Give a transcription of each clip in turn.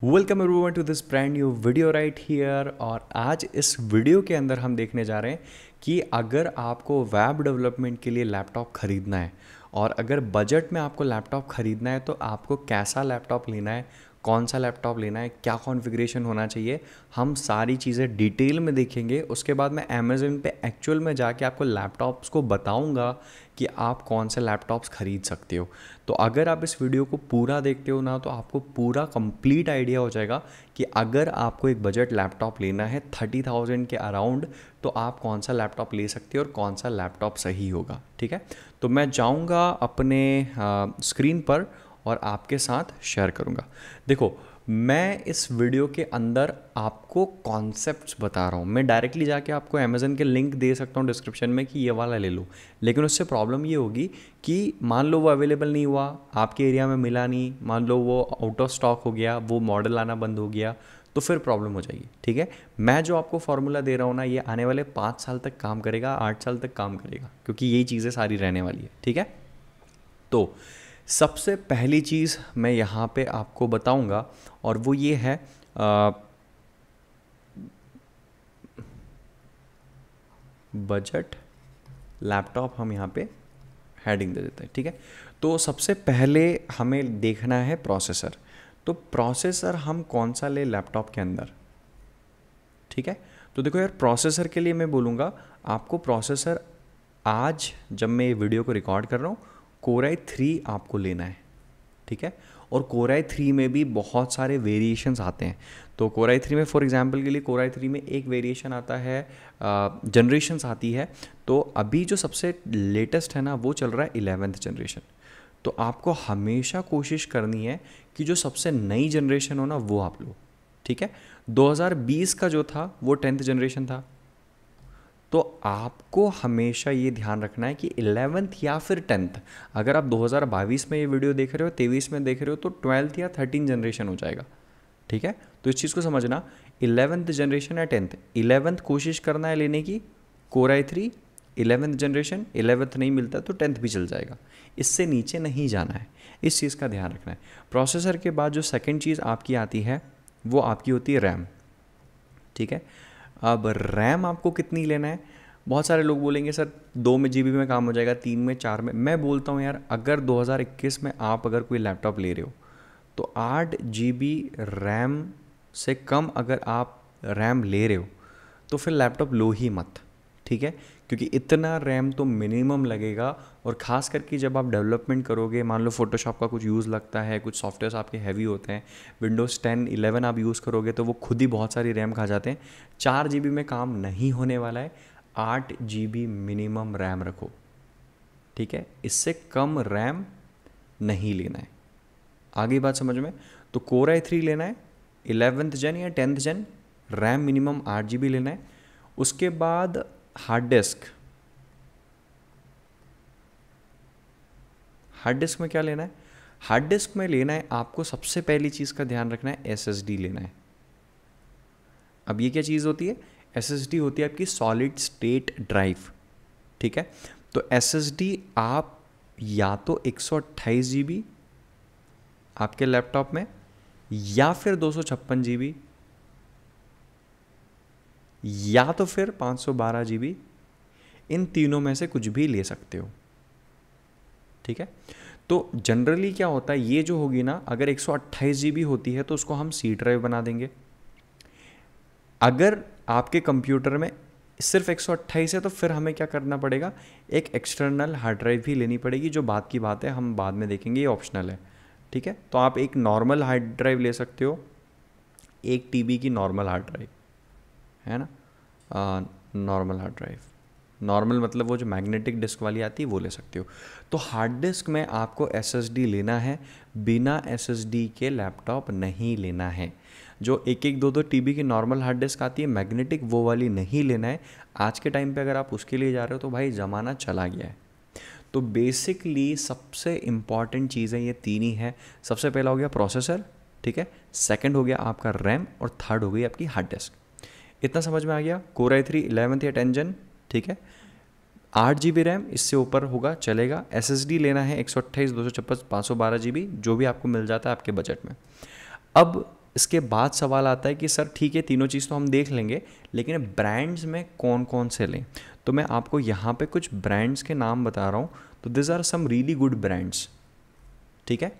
Welcome everyone to this brand new video right here. और आज इस वीडियो के अंदर हम देखने जा रहे हैं कि अगर आपको वेब डेवलपमेंट के लिए लैपटॉप ख़रीदना है और अगर बजट में आपको लैपटॉप ख़रीदना है तो आपको कैसा लैपटॉप लेना है, कौन सा लैपटॉप लेना है, क्या कॉन्फ़िगरेशन होना चाहिए, हम सारी चीज़ें डिटेल में देखेंगे। उसके बाद मैं अमेज़न पे एक्चुअल में जाके आपको लैपटॉप्स को बताऊंगा कि आप कौन से लैपटॉप्स ख़रीद सकते हो। तो अगर आप इस वीडियो को पूरा देखते हो ना तो आपको पूरा कंप्लीट आइडिया हो जाएगा कि अगर आपको एक बजट लैपटॉप लेना है 30,000 के अराउंड तो आप कौन सा लैपटॉप ले सकते हो और कौन सा लैपटॉप सही होगा। ठीक है, तो मैं जाऊंगा अपने स्क्रीन पर और आपके साथ शेयर करूंगा। देखो, मैं इस वीडियो के अंदर आपको कॉन्सेप्ट्स बता रहा हूँ। मैं डायरेक्टली जाके आपको अमेज़न के लिंक दे सकता हूँ डिस्क्रिप्शन में कि ये वाला ले लो, लेकिन उससे प्रॉब्लम ये होगी कि मान लो वो अवेलेबल नहीं हुआ, आपके एरिया में मिला नहीं, मान लो वो आउट ऑफ स्टॉक हो गया, वो मॉडल आना बंद हो गया, तो फिर प्रॉब्लम हो जाएगी। ठीक है, मैं जो आपको फार्मूला दे रहा हूँ ना, ये आने वाले 5 साल तक काम करेगा, 8 साल तक काम करेगा, क्योंकि यही चीज़ें सारी रहने वाली है। ठीक है, तो सबसे पहली चीज़ मैं यहाँ पे आपको बताऊंगा और वो ये है बजट लैपटॉप। हम यहाँ पे हेडिंग दे देते हैं। ठीक है, तो सबसे पहले हमें देखना है प्रोसेसर। तो प्रोसेसर हम कौन सा ले लैपटॉप के अंदर। ठीक है, तो देखो यार, प्रोसेसर के लिए मैं बोलूँगा आपको प्रोसेसर, आज जब मैं ये वीडियो को रिकॉर्ड कर रहा हूँ, Core i3 आपको लेना है। ठीक है, और Core i3 में भी बहुत सारे वेरिएशंस आते हैं। तो Core i3 में फॉर एग्जांपल के लिए Core i3 में एक वेरिएशन आता है, जनरेशन्स आती है। तो अभी जो सबसे लेटेस्ट है ना, वो चल रहा है 11th जनरेशन। तो आपको हमेशा कोशिश करनी है कि जो सबसे नई जनरेशन हो ना वो आप लो। ठीक है, 2020 का जो था वो 10th जनरेशन था। तो आपको हमेशा ये ध्यान रखना है कि 11th या फिर 10th, अगर आप 2022 में ये वीडियो देख रहे हो, 23 में देख रहे हो, तो 12th या 13th जनरेशन हो जाएगा। ठीक है, तो इस चीज़ को समझना, 11th जनरेशन या 10th, 11th कोशिश करना है लेने की, Core i3 11th generation, 11th नहीं मिलता तो 10th भी चल जाएगा, इससे नीचे नहीं जाना है। इस चीज़ का ध्यान रखना है। प्रोसेसर के बाद जो सेकेंड चीज़ आपकी आती है वो आपकी होती है रैम। ठीक है, अब रैम आपको कितनी लेना है। बहुत सारे लोग बोलेंगे सर 2 GB में काम हो जाएगा, 3 में, 4 में। मैं बोलता हूँ यार, अगर 2021 में आप अगर कोई लैपटॉप ले रहे हो तो 8 GB रैम से कम अगर आप रैम ले रहे हो तो फिर लैपटॉप लो ही मत। ठीक है, क्योंकि इतना रैम तो मिनिमम लगेगा। और ख़ास करके जब आप डेवलपमेंट करोगे, मान लो फोटोशॉप का कुछ यूज़ लगता है, कुछ सॉफ्टवेयर्स आपके हैवी होते हैं, विंडोज़ 10 11 आप यूज़ करोगे तो वो खुद ही बहुत सारी रैम खा जाते हैं। 4 GB में काम नहीं होने वाला है, 8 GB मिनिमम रैम रखो। ठीक है, इससे कम रैम नहीं लेना है। आगे बात समझ में, तो Core i3 लेना है 11th जन या 10th जन, रैम मिनिमम 8 GB लेना है। उसके बाद हार्ड डिस्क। हार्ड डिस्क में क्या लेना है, हार्ड डिस्क में लेना है आपको, सबसे पहली चीज़ का ध्यान रखना है, SSD लेना है। अब ये क्या चीज़ होती है, SSD होती है आपकी सॉलिड स्टेट ड्राइव। ठीक है, तो SSD आप या तो 128 GB आपके लैपटॉप में, या फिर 256 GB, या तो फिर 512 GB, इन तीनों में से कुछ भी ले सकते हो। ठीक है, तो जनरली क्या होता है, ये जो होगी ना, अगर 128 GB होती है तो उसको हम C ड्राइव बना देंगे। अगर आपके कंप्यूटर में सिर्फ 128 है तो फिर हमें क्या करना पड़ेगा, एक एक्सटर्नल हार्ड ड्राइव भी लेनी पड़ेगी, जो बात की बात है, हम बाद में देखेंगे, ये ऑप्शनल है। ठीक है, तो आप एक नॉर्मल हार्ड ड्राइव ले सकते हो, 1 TB की नॉर्मल हार्ड ड्राइव है ना, नॉर्मल हार्ड ड्राइव, नॉर्मल मतलब वो जो मैग्नेटिक डिस्क वाली आती है वो ले सकते हो। तो हार्ड डिस्क में आपको SSD लेना है, बिना SSD के लैपटॉप नहीं लेना है। जो 1-1, 2-2 TB की नॉर्मल हार्ड डिस्क आती है मैग्नेटिक, वो वाली नहीं लेना है। आज के टाइम पे अगर आप उसके लिए जा रहे हो तो भाई ज़माना चला गया है। तो बेसिकली सबसे इम्पॉर्टेंट चीज़ें ये तीन ही है। सबसे पहला हो गया प्रोसेसर, ठीक है, सेकंड हो गया आपका रैम, और थर्ड हो गई आपकी हार्ड डिस्क। इतना समझ में आ गया। Core i3 11th या 10th जन, ठीक है, 8 GB रैम, इससे ऊपर होगा चलेगा। SSD लेना है 128, 256, 512 GB, जो भी आपको मिल जाता है आपके बजट में। अब इसके बाद सवाल आता है कि सर ठीक है तीनों चीज़ तो हम देख लेंगे, लेकिन ब्रांड्स में कौन कौन से लें। तो मैं आपको यहाँ पे कुछ ब्रांड्स के नाम बता रहा हूँ। तो this are some really good brands, ठीक है।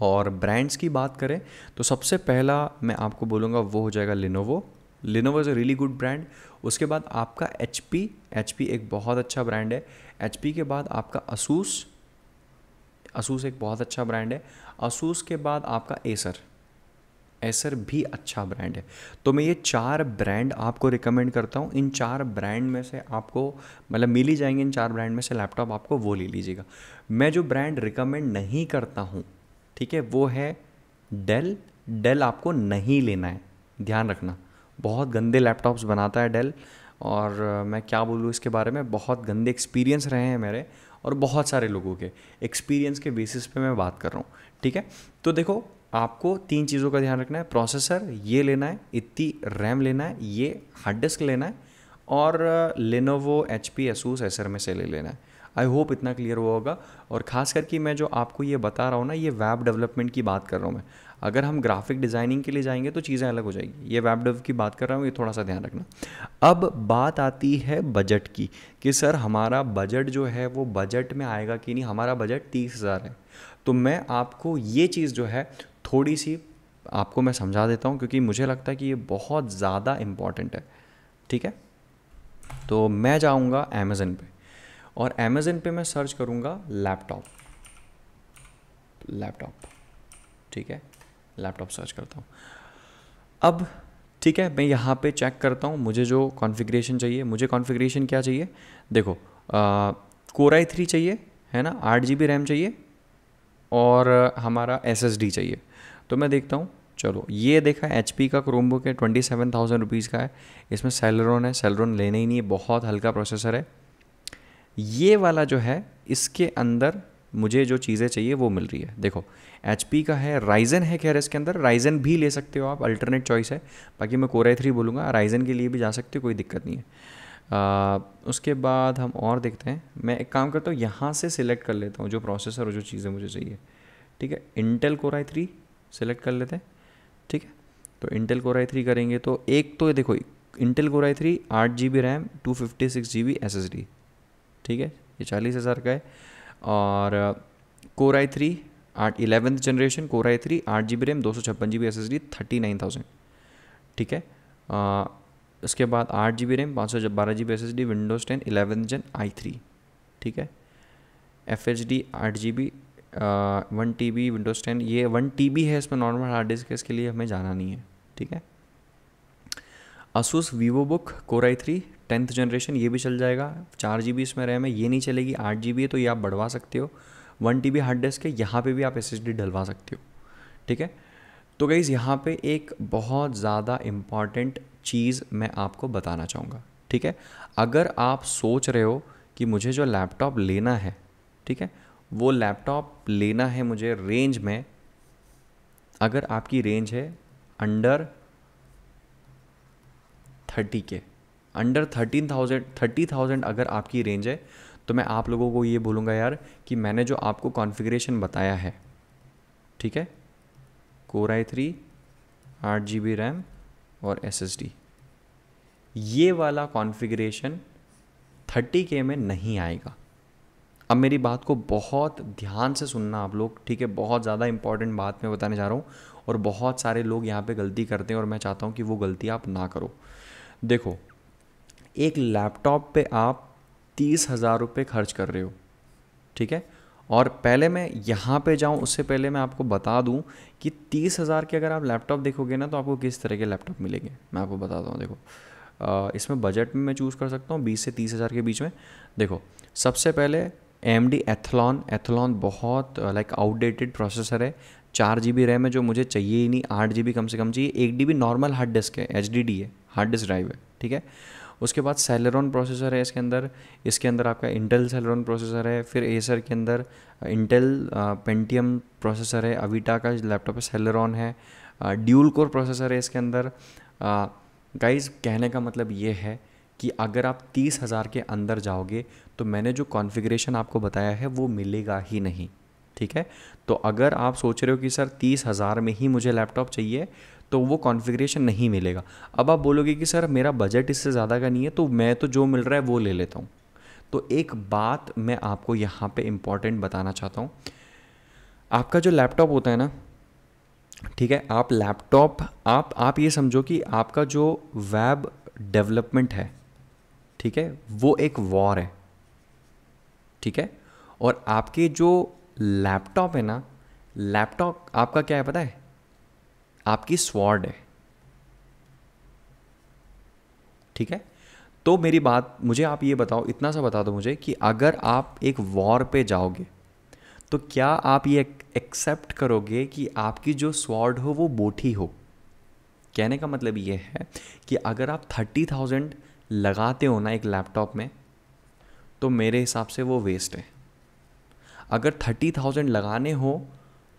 और ब्रांड्स की बात करें तो सबसे पहला मैं आपको बोलूँगा वो हो जाएगा Lenovo. Lenovo is a really good brand. उसके बाद आपका HP एक बहुत अच्छा ब्रांड है। HP के बाद आपका असूस एक बहुत अच्छा ब्रांड है। असूस के बाद आपका एसर भी अच्छा ब्रांड है। तो मैं ये 4 ब्रांड आपको रिकमेंड करता हूँ। इन 4 ब्रांड में से आपको मतलब मिल ही जाएंगे, इन 4 ब्रांड में से लैपटॉप आपको वो ले लीजिएगा। मैं जो ब्रांड रिकमेंड नहीं करता हूँ, ठीक है, वो है डेल आपको नहीं लेना है, ध्यान रखना। बहुत गंदे लैपटॉप्स बनाता है डेल, और मैं क्या बोलूँ इसके बारे में, बहुत गंदे एक्सपीरियंस रहे हैं मेरे और बहुत सारे लोगों के एक्सपीरियंस के बेसिस पे मैं बात कर रहा हूँ, ठीक है। तो देखो आपको 3 चीज़ों का ध्यान रखना है, प्रोसेसर ये लेना है, इतनी रैम लेना है, ये हार्ड डिस्क लेना है, और लेनोवो HP असूस एसर में से ले लेना है। आई होप इतना क्लियर हुआ होगा। और ख़ास करके मैं जो आपको ये बता रहा हूँ ना, ये वेब डेवलपमेंट की बात कर रहा हूँ मैं। अगर हम ग्राफिक डिज़ाइनिंग के लिए जाएंगे तो चीज़ें अलग हो जाएगी, ये वेब डेव की बात कर रहा हूँ, ये थोड़ा सा ध्यान रखना। अब बात आती है बजट की कि सर हमारा बजट जो है वो बजट में आएगा कि नहीं। हमारा बजट 30,000 है। तो मैं आपको ये चीज़ जो है थोड़ी सी आपको मैं समझा देता हूँ, क्योंकि मुझे लगता है कि ये बहुत ज़्यादा इम्पॉर्टेंट है, ठीक है। तो मैं जाऊँगा अमेज़न पे, और अमेज़न पे मैं सर्च करूँगा लैपटॉप, ठीक है, लैपटॉप सर्च करता हूँ। अब ठीक है, मैं यहाँ पे चेक करता हूँ मुझे जो कॉन्फ़िगरेशन चाहिए। मुझे कॉन्फ़िगरेशन क्या चाहिए, देखो Core i3 चाहिए, है ना, 8 GB रैम चाहिए, और हमारा SSD चाहिए। तो मैं देखता हूँ, चलो ये देखा HP का क्रोमबुक है, 27,000 रुपीज़ का है। इसमें सेलेरॉन है, सेलेरॉन लेना ही नहीं है, बहुत हल्का प्रोसेसर है। ये वाला जो है इसके अंदर मुझे जो चीज़ें चाहिए वो मिल रही है। देखो HP का है, राइजन है, खैर इसके अंदर राइजन भी ले सकते हो आप, अल्टरनेट चॉइस है। बाकी मैं Core i3 बोलूँगा, राइजन के लिए भी जा सकते हो, कोई दिक्कत नहीं है। उसके बाद हम और देखते हैं। मैं एक काम करता हूँ, यहाँ से सिलेक्ट कर लेता हूँ जो प्रोसेसर और जो चीज़ें मुझे चाहिए, ठीक है। इंटेल Core i3 सेलेक्ट कर लेते हैं, ठीक है। तो इंटेल Core i3 करेंगे तो एक तो ये देखो, Intel Core i3 8 GB RAM 256 GB SSD, ठीक है, ये 40,000 का है। और Core i3 11th generation Core i3 8 GB RAM 256 GB SSD 39,000, ठीक है। उसके बाद 8 GB RAM 512 GB SSD Windows 10 11th Gen i3, ठीक है। FHD 8 GB 1 TB विंडोज़ 10, ये 1 TB है, इसमें नॉर्मल हार्ड डिस्क है, इसके लिए हमें जाना नहीं है, ठीक है। Asus VivoBook Core i3 10th generation, ये भी चल जाएगा। 4 GB इसमें रैम है, ये नहीं चलेगी, 8 GB है, तो ये आप बढ़वा सकते हो। 1 TB हार्ड डिस्क है, यहाँ पे भी आप SSD डलवा सकते हो, ठीक है। तो गाइज़ यहाँ पे एक बहुत ज़्यादा इम्पॉर्टेंट चीज़ मैं आपको बताना चाहूँगा, ठीक है। अगर आप सोच रहे हो कि मुझे जो लैपटॉप लेना है, ठीक है, वो लैपटॉप लेना है मुझे रेंज में, अगर आपकी रेंज है अंडर 30K, अंडर 30,000 अगर आपकी रेंज है, तो मैं आप लोगों को ये बोलूँगा यार कि मैंने जो आपको कॉन्फ़िगरेशन बताया है, ठीक है, Core i3 8 GB रैम और SSD, ये वाला कॉन्फ़िगरेशन 30K में नहीं आएगा। अब मेरी बात को बहुत ध्यान से सुनना आप लोग, ठीक है, बहुत ज़्यादा इंपॉर्टेंट बात मैं बताने जा रहा हूँ, और बहुत सारे लोग यहाँ पे गलती करते हैं और मैं चाहता हूँ कि वो गलती आप ना करो। देखो एक लैपटॉप पे आप 30,000 रुपये खर्च कर रहे हो, ठीक है। और पहले मैं यहाँ पे जाऊँ उससे पहले मैं आपको बता दूँ कि 30,000 के अगर आप लैपटॉप देखोगे ना, तो आपको किस तरह के लैपटॉप मिलेंगे मैं आपको बताता हूँ। देखो इसमें बजट में मैं चूज़ कर सकता हूँ 20 से 30,000 के बीच में। देखो सबसे पहले AMD एथलॉन बहुत लाइक आउटडेटेड प्रोसेसर है। 4 GB रैम है जो मुझे चाहिए ही नहीं, 8 GB कम से कम चाहिए। 1 TB नॉर्मल हार्ड डिस्क है, HDD है, हार्ड डिस्क ड्राइव है, ठीक है। उसके बाद सेलेरॉन प्रोसेसर है इसके अंदर आपका इंटेल सेलेरॉन प्रोसेसर है। फिर एसर के अंदर इंटेल पेंटियम प्रोसेसर है। अवीटा का लैपटॉप है, सेलेरॉन है। ड्यूल कोर प्रोसेसर है इसके अंदर। गाइस कहने का मतलब ये है कि अगर आप 30,000 के अंदर जाओगे तो मैंने जो कॉन्फ़िगरेशन आपको बताया है वो मिलेगा ही नहीं, ठीक है। तो अगर आप सोच रहे हो कि सर 30,000 में ही मुझे लैपटॉप चाहिए, तो वो कॉन्फ़िगरेशन नहीं मिलेगा। अब आप बोलोगे कि सर मेरा बजट इससे ज़्यादा का नहीं है, तो मैं तो जो मिल रहा है वो ले लेता हूँ। तो एक बात मैं आपको यहाँ पे इम्पॉर्टेंट बताना चाहता हूँ। आपका जो लैपटॉप होता है ना, ठीक है, आप लैपटॉप आप ये समझो कि आपका जो वेब डेवलपमेंट है, ठीक है, वो एक वॉर है, ठीक है। और आपके जो लैपटॉप है ना, लैपटॉप आपका क्या है पता है? आपकी स्वॉर्ड है, ठीक है। तो मेरी बात, मुझे आप ये बताओ, इतना सा बता दो मुझे कि अगर आप एक वॉर पे जाओगे तो क्या आप ये एक्सेप्ट करोगे कि आपकी जो स्वॉर्ड हो वो बोटी हो? कहने का मतलब ये है कि अगर आप 30,000 लगाते हो ना एक लैपटॉप में, तो मेरे हिसाब से वो वेस्ट है। अगर 30,000 लगाने हो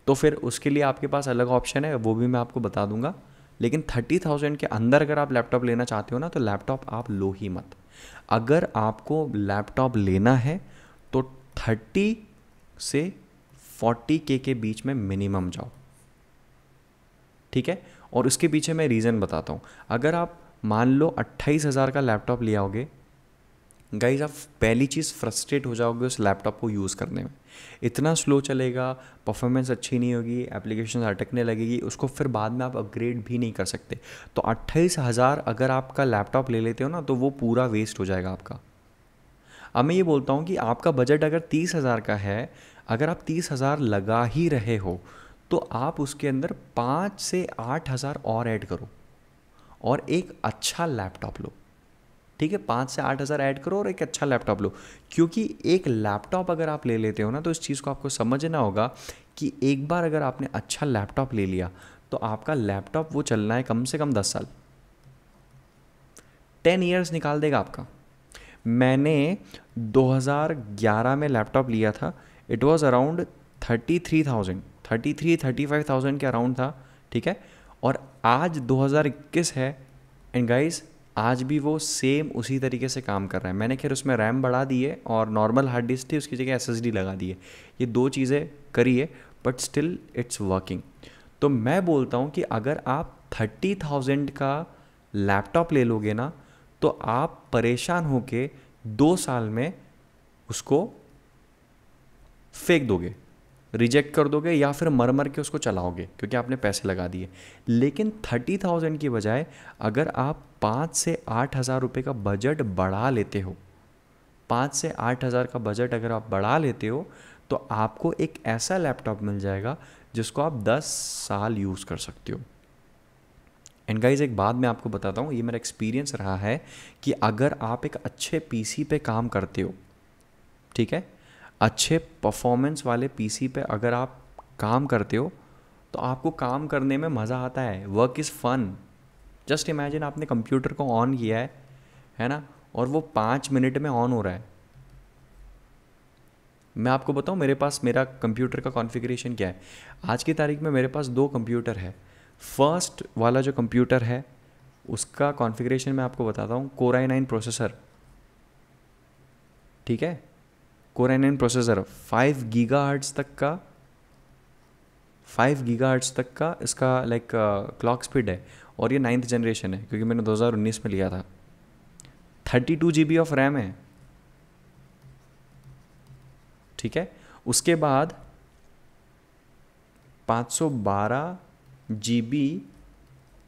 तो फिर उसके लिए आपके पास अलग ऑप्शन है, वो भी मैं आपको बता दूंगा। लेकिन 30,000 के अंदर अगर आप लैपटॉप लेना चाहते हो ना, तो लैपटॉप आप लो ही मत। अगर आपको लैपटॉप लेना है तो 30 से 40K के बीच में मिनिमम जाओ, ठीक है। और उसके पीछे मैं रीज़न बताता हूँ। अगर आप मान लो 28,000 का लैपटॉप ले आओगे, गाइज आप पहली चीज़ फ्रस्ट्रेट हो जाओगे उस लैपटॉप को यूज़ करने में। इतना स्लो चलेगा, परफॉर्मेंस अच्छी नहीं होगी, एप्लीकेशन अटकने लगेगी, उसको फिर बाद में आप अपग्रेड भी नहीं कर सकते। तो 28,000 अगर आपका लैपटॉप ले लेते हो ना, तो वो पूरा वेस्ट हो जाएगा आपका। अब मैं ये बोलता हूँ कि आपका बजट अगर 30,000 का है, अगर आप 30,000 लगा ही रहे हो, तो आप उसके अंदर 5 से 8,000 और ऐड करो और एक अच्छा लैपटॉप लो, ठीक है। 5 से 8,000 ऐड करो और एक अच्छा लैपटॉप लो। क्योंकि एक लैपटॉप अगर आप ले लेते हो ना, तो इस चीज़ को आपको समझना होगा कि एक बार अगर आपने अच्छा लैपटॉप ले लिया, तो आपका लैपटॉप वो चलना है कम से कम 10 साल, 10 ईयर्स निकाल देगा आपका। मैंने 2011 में लैपटॉप लिया था, इट वॉज़ अराउंड 35,000 के अराउंड था, ठीक है। और आज 2021 है, एंड गाइस आज भी वो सेम उसी तरीके से काम कर रहा है। मैंने खैर उसमें रैम बढ़ा दी है और नॉर्मल हार्ड डिस्क थी, उसकी जगह SSD लगा दी है। ये दो चीज़ें करी है, बट स्टिल इट्स वर्किंग। तो मैं बोलता हूँ कि अगर आप 30,000 का लैपटॉप ले लोगे ना, तो आप परेशान होके 2 साल में उसको फेंक दोगे, रिजेक्ट कर दोगे, या फिर मर मर के उसको चलाओगे क्योंकि आपने पैसे लगा दिए। लेकिन 30,000 की बजाय अगर आप 5 से 8,000 रुपये का बजट बढ़ा लेते हो, 5 से 8,000 का बजट अगर आप बढ़ा लेते हो, तो आपको एक ऐसा लैपटॉप मिल जाएगा जिसको आप 10 साल यूज़ कर सकते हो। एंड गाइज एक बात मैं आपको बताता हूँ, ये मेरा एक्सपीरियंस रहा है कि अगर आप एक अच्छे PC पे काम करते हो, ठीक है, अच्छे परफॉर्मेंस वाले PC पे अगर आप काम करते हो, तो आपको काम करने में मज़ा आता है। Work is fun. Just imagine आपने कंप्यूटर को ऑन किया है ना, और वो 5 मिनट में ऑन हो रहा है। मैं आपको बताऊं मेरे पास मेरा कंप्यूटर का कॉन्फ़िगरेशन क्या है। आज की तारीख में मेरे पास 2 कंप्यूटर है। फर्स्ट वाला जो कंप्यूटर है उसका कॉन्फ़िगरेशन मैं आपको बताता हूँ, Core i9 प्रोसेसर, ठीक है, Core i9 प्रोसेसर 5 गीगाहर्ट्ज़ तक का इसका लाइक क्लॉक स्पीड है, और ये 9th जनरेशन है क्योंकि मैंने 2019 में लिया था। 32 GB ऑफ रैम है, ठीक है। उसके बाद 512 GB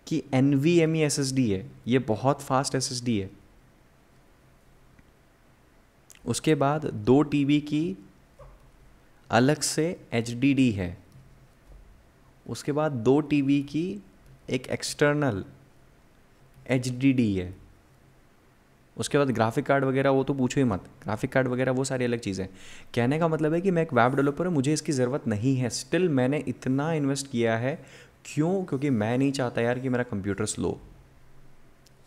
की NVMe SSD है, ये बहुत फास्ट SSD है। उसके बाद 2 TB की अलग से HDD है। उसके बाद 2 TB की एक एक्सटर्नल HDD है। उसके बाद ग्राफिक कार्ड वगैरह वो तो पूछो ही मत, ग्राफिक कार्ड वगैरह वो सारी अलग चीज़ें। कहने का मतलब है कि मैं एक वेब डेवलपर हूँ, मुझे इसकी ज़रूरत नहीं है, स्टिल मैंने इतना इन्वेस्ट किया है। क्यों? क्योंकि मैं नहीं चाहता यार कि मेरा कंप्यूटर स्लो,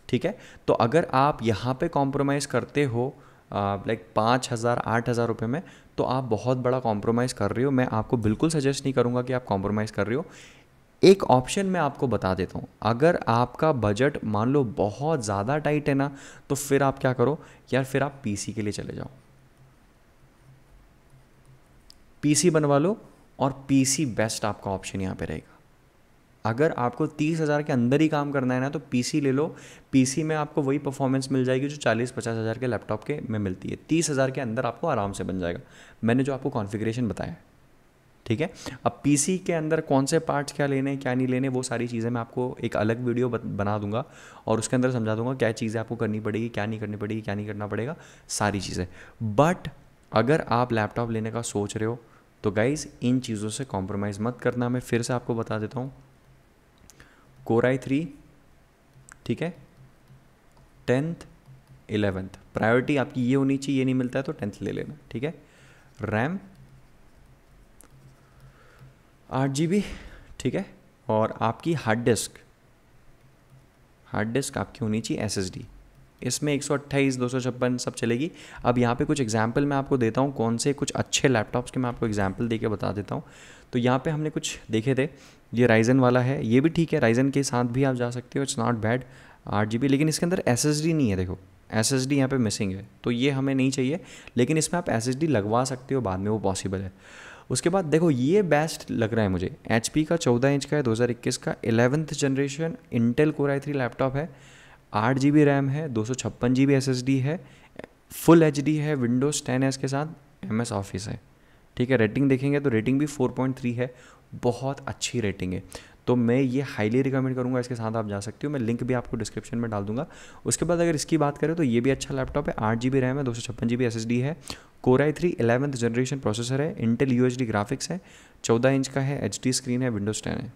ठीक है। तो अगर आप यहाँ पे कॉम्प्रोमाइज़ करते हो लाइक 5,000 8,000 रुपये में, तो आप बहुत बड़ा कॉम्प्रोमाइज़ कर रहे हो। मैं आपको बिल्कुल सजेस्ट नहीं करूँगा कि आप कॉम्प्रोमाइज़ कर रहे हो। एक ऑप्शन मैं आपको बता देता हूँ, अगर आपका बजट मान लो बहुत ज़्यादा टाइट है ना, तो फिर आप क्या करो यार, फिर आप PC के लिए चले जाओ। पीसी बनवा लो और पीसी बेस्ट आपका ऑप्शन यहाँ पे रहेगा। अगर आपको 30,000 के अंदर ही काम करना है ना तो पीसी ले लो। पीसी में आपको वही परफॉर्मेंस मिल जाएगी जो 40-50 हज़ार के लैपटॉप के में मिलती है। 30,000 के अंदर आपको आराम से बन जाएगा, मैंने जो आपको कॉन्फ़िगरेशन बताया है, ठीक है। अब पीसी के अंदर कौन से पार्ट्स क्या लेने क्या नहीं लेने वो सारी चीज़ें मैं आपको एक अलग वीडियो बना दूंगा और उसके अंदर समझा दूंगा क्या चीज़ें आपको करनी पड़ेगी, क्या नहीं करनी पड़ेगी, क्या नहीं करना पड़ेगा, सारी चीज़ें। बट अगर आप लैपटॉप लेने का सोच रहे हो तो गाइज़ इन चीज़ों से कॉम्प्रोमाइज़ मत करना। मैं फिर से आपको बता देता हूँ, Core i3, ठीक है, 10th 11th प्रायोरिटी आपकी ये होनी चाहिए। ये नहीं मिलता है तो 10th ले लेना, ठीक है। रैम 8 GB, ठीक है। और आपकी हार्ड डिस्क आपकी होनी चाहिए SSD। इसमें 128, 256 सब चलेगी। अब यहाँ पे कुछ एग्जांपल मैं आपको देता हूँ, कौन से कुछ अच्छे लैपटॉप्स के मैं आपको एग्जांपल दे के बता देता हूँ। तो यहाँ पे हमने कुछ देखे थे, ये राइजन वाला है, ये भी ठीक है, राइजन के साथ भी आप जा सकते हो, इट्स नॉट बैड। 8 GB, लेकिन इसके अंदर SSD नहीं है, देखो SSD यहाँ पे मिसिंग है, तो ये हमें नहीं चाहिए। लेकिन इसमें आप SSD लगवा सकते हो बाद में, वो पॉसिबल है। उसके बाद देखो ये बेस्ट लग रहा है मुझे, HP का 14 इंच का है, 2021 का 11th generation Intel Core i3 laptop है, 8 GB रैम है, 256 GB SSD है, फुल HD है, विंडोज़ 10 के साथ MS ऑफिस है, ठीक है। रेटिंग देखेंगे तो रेटिंग भी 4.3 है, बहुत अच्छी रेटिंग है। तो मैं ये हाईली रिकमेंड करूँगा, इसके साथ आप जा सकते हो, मैं लिंक भी आपको डिस्क्रिप्शन में डाल दूंगा। उसके बाद अगर इसकी बात करें तो ये भी अच्छा लैपटॉप है, 8 GB रैम है, 256 GB SSD है, Core i3 11th generation processor है, इंटेल UHD ग्राफिक्स है, 14 इंच का है, HD स्क्रीन है, विंडोज़ 10 है,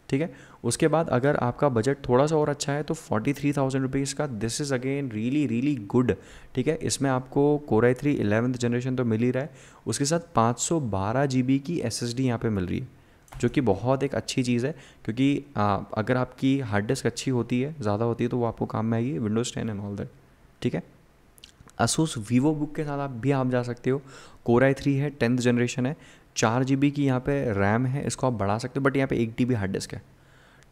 ठीक है। उसके बाद अगर आपका बजट थोड़ा सा और अच्छा है तो 43,000 रुपीज़ का this is again really good, ठीक है। इसमें आपको Core i3 11th जनरेशन तो मिल ही रहा है, उसके साथ 512 GB की SSD यहाँ पे मिल रही है, जो कि बहुत एक अच्छी चीज़ है। क्योंकि अगर आपकी हार्ड डिस्क अच्छी होती है, ज़्यादा होती है, तो वो आपको काम में आएगी, विंडोज़ 10 एंड ऑल दैट, ठीक है। Asus Vivo बुक के साथ आप जा सकते हो। Core i3 है, 10th जनरेशन है, 4 GB की यहाँ पे रैम है, इसको आप बढ़ा सकते हो, बट यहाँ पे 1 TB हार्ड डिस्क है,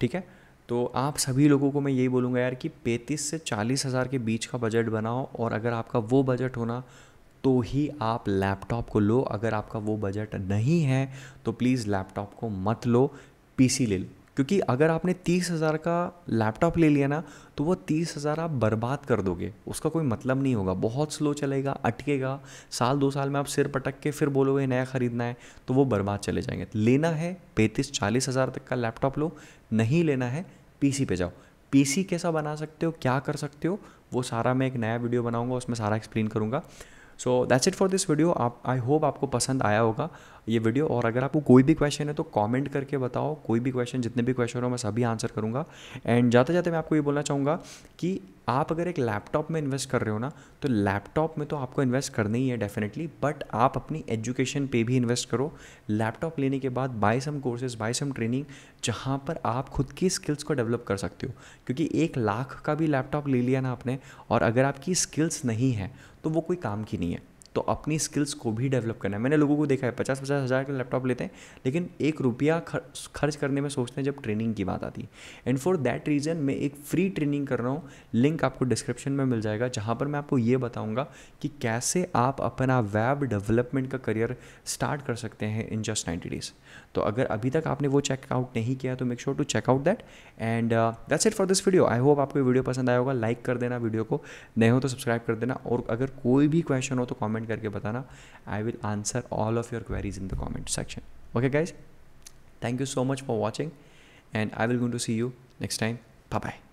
ठीक है। तो आप सभी लोगों को मैं यही बोलूँगा यार कि 35 से 40 हज़ार के बीच का बजट बनाओ, और अगर आपका वो बजट होना तो ही आप लैपटॉप को लो। अगर आपका वो बजट नहीं है तो प्लीज़ लैपटॉप को मत लो, पीसी ले लो। क्योंकि अगर आपने 30,000 का लैपटॉप ले लिया ना तो वो 30,000 आप बर्बाद कर दोगे, उसका कोई मतलब नहीं होगा, बहुत स्लो चलेगा, अटकेगा, साल 2 साल में आप सिर पटक के फिर बोलोगे नया ख़रीदना है, तो वो बर्बाद चले जाएंगे। लेना है 35-40 हज़ार तक का लैपटॉप लो, नहीं लेना है पीसी पे जाओ। पीसी कैसा बना सकते हो, क्या कर सकते हो, वो सारा मैं एक नया वीडियो बनाऊंगा, उसमें सारा एक्सप्लेन करूंगा। So that's it for this video. आप आई होप आपको पसंद आया होगा ये वीडियो, और अगर आपको कोई भी क्वेश्चन है तो कमेंट करके बताओ, कोई भी क्वेश्चन, जितने भी क्वेश्चन हो मैं सभी आंसर करूँगा। एंड जाते जाते मैं आपको ये बोलना चाहूँगा कि आप अगर एक लैपटॉप में इन्वेस्ट कर रहे हो ना, तो लैपटॉप में तो आपको इन्वेस्ट करना ही है डेफिनेटली, बट आप अपनी एजुकेशन पे भी इन्वेस्ट करो। लैपटॉप लेने के बाद buy some courses, buy some training, जहाँ पर आप खुद की स्किल्स को डेवलप कर सकते हो। क्योंकि 1 लाख का भी लैपटॉप ले लिया ना आपने, और अगर आपकी स्किल्स नहीं है तो वो कोई काम की नहीं है। तो अपनी स्किल्स को भी डेवलप करना है। मैंने लोगों को देखा है 50-50 हज़ार के लैपटॉप लेते हैं, लेकिन 1 रुपया खर्च करने में सोचते हैं जब ट्रेनिंग की बात आती है। एंड फॉर दैट रीज़न मैं एक फ्री ट्रेनिंग कर रहा हूँ, लिंक आपको डिस्क्रिप्शन में मिल जाएगा, जहाँ पर मैं आपको ये बताऊँगा कि कैसे आप अपना वेब डेवलपमेंट का करियर स्टार्ट कर सकते हैं इन जस्ट 90 डेज़। तो अगर अभी तक आपने वो चेकआउट नहीं किया तो make sure to checkout that. And that's it for this video. I hope आपको वीडियो पसंद आया होगा, लाइक कर देना वीडियो को, नए हो तो सब्सक्राइब कर देना, और अगर कोई भी क्वेश्चन हो तो कमेंट करके बताना। I will answer all of your queries in the comment section. Okay guys, thank you so much for watching, and I will going to see you next time. Bye bye.